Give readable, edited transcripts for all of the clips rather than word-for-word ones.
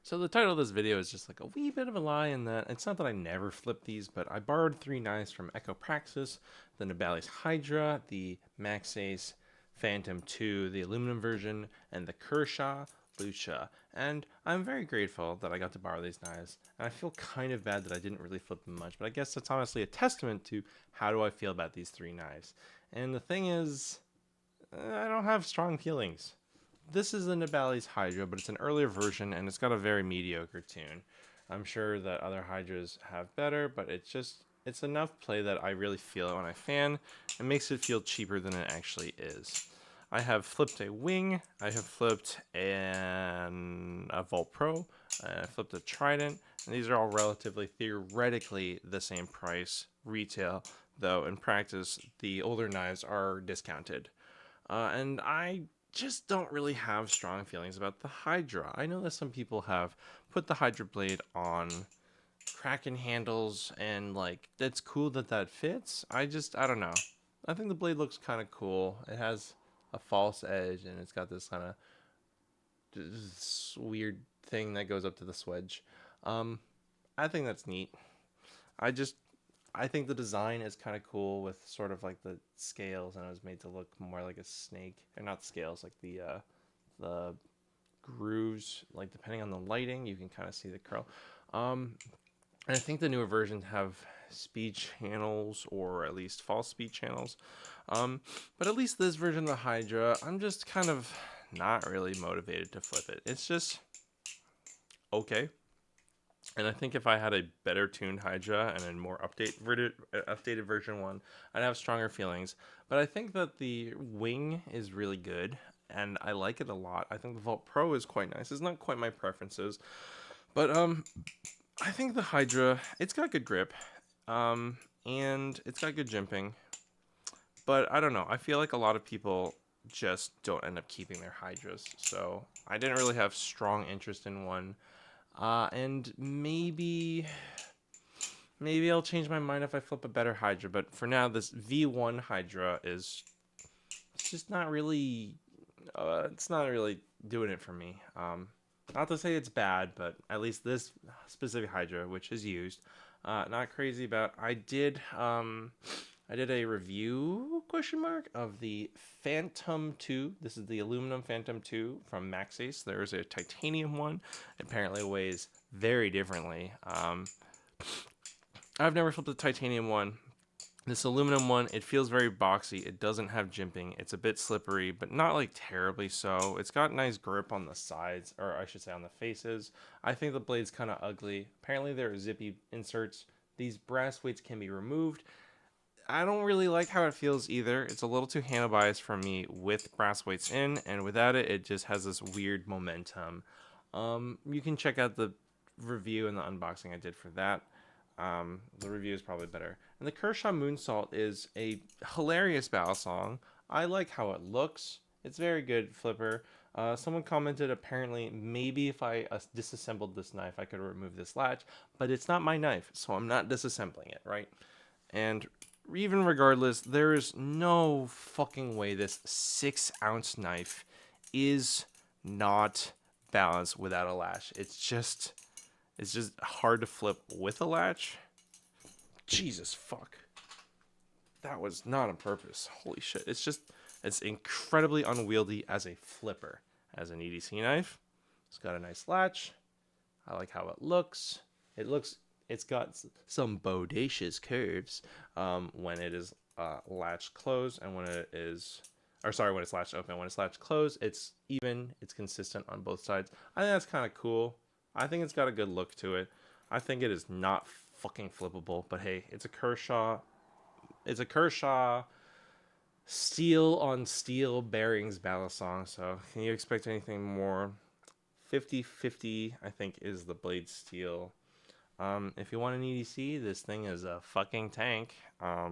So the title of this video is just like a wee bit of a lie in that it's not that I never flip these, but I borrowed three knives from Echo Praxis, the Nibali's Hydra, the Maxace Phantom 2, the aluminum version, and the Kershaw Lucha. And I'm very grateful that I got to borrow these knives, and I feel kind of bad that I didn't really flip them much, but I guess that's honestly a testament to how do I feel about these three knives. And the thing is, I don't have strong feelings. This is the Nibali's Hydra, but it's an earlier version and it's got a very mediocre tune. I'm sure that other Hydras have better, but it's enough play that I really feel it when I fan. It makes it feel cheaper than it actually is. I have flipped a Wing, I have flipped a Volt Pro, I flipped a Trident, and these are all relatively theoretically the same price retail, though in practice the older knives are discounted. And I just don't really have strong feelings about the Hydra. I know that some people have put the Hydra blade on Kraken handles, and like that's cool that that fits. I don't know. I think the blade looks kind of cool. It has a false edge, and it's got this kind of weird thing that goes up to the swedge. Um, I think that's neat. I just I think the design is kind of cool with sort of like the scales, and it was made to look more like a snake, or not scales, like the grooves. Like depending on the lighting, you can kind of see the curl. Um, and I think the newer versions have speed channels, or at least false speed channels. But at least this version of the Hydra, I'm just kind of not really motivated to flip it. It's just okay. And I think if I had a better tuned Hydra and a more updated version one, I'd have stronger feelings. But I think that the Wing is really good, and I like it a lot. I think the Vault Pro is quite nice. It's not quite my preferences, but I think the Hydra, it's got good grip, and it's got good jimping. But I don't know. I feel like a lot of people just don't end up keeping their Hydras, so I didn't really have strong interest in one. And maybe I'll change my mind if I flip a better Hydra. But for now, this V1 Hydra is it's just not really it's not really doing it for me. Not to say it's bad, but at least this specific Hydra, which is used, not crazy about. I did a review question mark of the Phantom 2. This is the aluminum Phantom 2 from Maxace. There's a titanium one. It apparently weighs very differently. I've never flipped the titanium one. This aluminum one, it feels very boxy. It doesn't have jimping. It's a bit slippery, but not like terribly so. It's got nice grip on the sides, or I should say on the faces. I think the blade's kind of ugly. Apparently there are zippy inserts. These brass weights can be removed. I don't really like how it feels either. It's a little too handle biased for me with brass weights in, and without it, it just has this weird momentum. You can check out the review and the unboxing I did for that. The review is probably better. And the Kershaw Moonsault is a hilarious Balisong. I like how it looks. It's very good flipper. Someone commented apparently maybe if I disassembled this knife I could remove this latch, but it's not my knife, so I'm not disassembling it, right? And even regardless, there is no fucking way this 6-ounce knife is not balanced without a latch. It's just hard to flip with a latch. Jesus fuck. That was not on purpose. Holy shit. It's incredibly unwieldy as a flipper. As an EDC knife, it's got a nice latch. I like how it looks. It's got some bodacious curves when it is latched closed, and when it is, or sorry, when it's latched open. When it's latched closed, it's even, it's consistent on both sides. I think that's kind of cool. I think it's got a good look to it. I think it is not fucking flippable, but hey, it's a Kershaw. It's a Kershaw steel on steel bearings Balisong, so can you expect anything more? 50-50, I think, is the blade steel. If you want an EDC, this thing is a fucking tank. I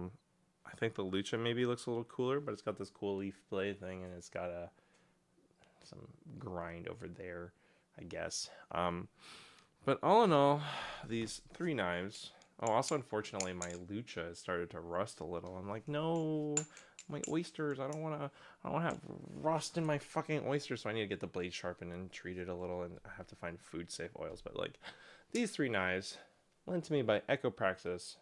think the Lucha maybe looks a little cooler, but it's got this cool leaf blade thing, and it's got some grind over there, I guess. But all in all, these three knives, Oh, also, unfortunately, my lucha has started to rust a little. I'm like, no, my oysters. I don't want to have rust in my fucking oysters. So I need to get the blade sharpened and treat it a little, and I have to find food safe oils. But like, these three knives, lent to me by Ecopraxis.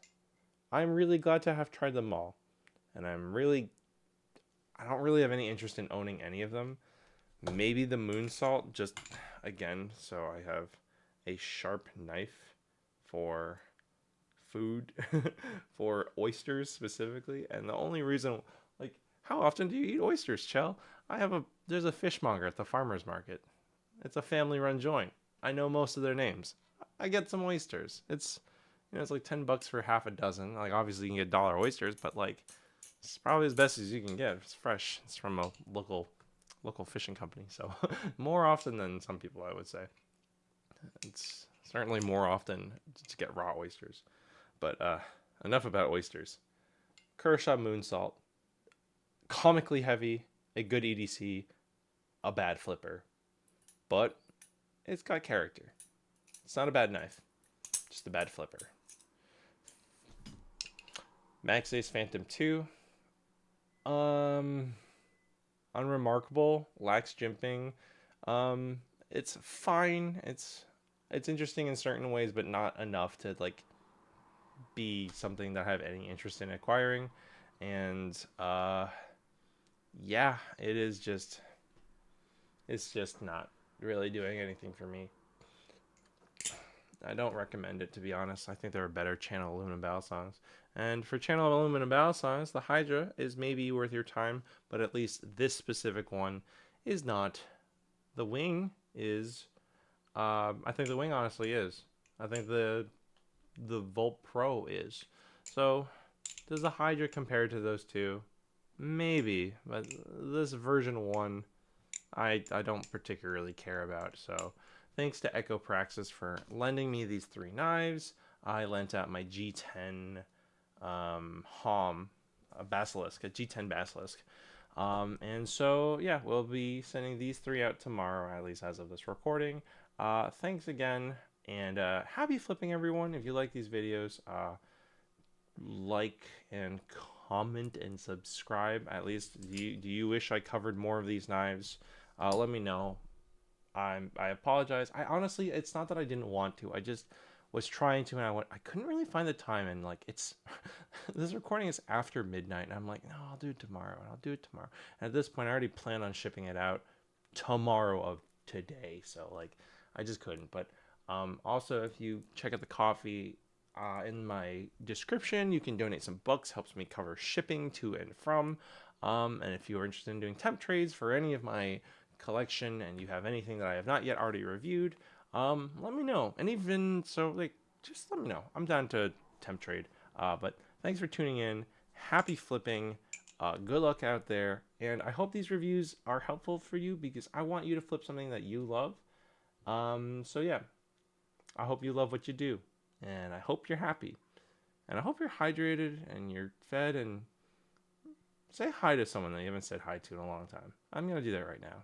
I'm really glad to have tried them all, and I don't really have any interest in owning any of them. Maybe the moon salt, just again, so I have a sharp knife for food, for oysters specifically. And the only reason, like, how often do you eat oysters, Chell? There's a fishmonger at the farmer's market. It's a family run joint. I know most of their names. I get some oysters. It's like $10 for half a dozen. Like, obviously you can get dollar oysters, but like, it's probably as best as you can get. It's fresh. It's from a local fishing company. So more often than some people, I would say. It's certainly more often to get raw oysters. But enough about oysters. Kershaw Moonsalt, comically heavy, a good EDC, a bad flipper, but it's got character. It's not a bad knife, just a bad flipper. Max Ace Phantom 2, um, unremarkable, lacks jimping. It's fine. It's interesting in certain ways, but not enough to like be something that I have any interest in acquiring. And yeah, it's just not really doing anything for me. I don't recommend it, to be honest. I think there are better channel aluminum Balisongs. And for channel aluminum Balisongs, the Hydra is maybe worth your time, but at least this specific one is not. The wing is. I think the wing honestly is. I think the Volt Pro is. So does the Hydra compare to those two? Maybe, but this version 1 I don't particularly care about. So thanks to Ecopraxis for lending me these three knives. I lent out my G10 Hom, a Basilisk, a G10 Basilisk. And so, yeah, we'll be sending these three out tomorrow, at least as of this recording. Thanks again, and happy flipping, everyone. If you like these videos, like and comment and subscribe. At least, do you wish I covered more of these knives? Let me know. I apologize. I honestly, it's not that I didn't want to. I just was trying to, and I couldn't really find the time. And like, it's this recording is after midnight, and I'm like, no, I'll do it tomorrow, and I'll do it tomorrow. And at this point, I already plan on shipping it out tomorrow of today. So like, I just couldn't. But also, if you check out the coffee in my description, you can donate some bucks. Helps me cover shipping to and from. And if you are interested in doing temp trades for any of my collection, and you have anything that I have not yet already reviewed, let me know. And even so, like, just let me know. I'm down to temp trade. But thanks for tuning in. Happy flipping. Good luck out there. And I hope these reviews are helpful for you, because I want you to flip something that you love. So yeah, I hope you love what you do, and I hope you're happy, and I hope you're hydrated and you're fed, and say hi to someone that you haven't said hi to in a long time. I'm gonna do that right now.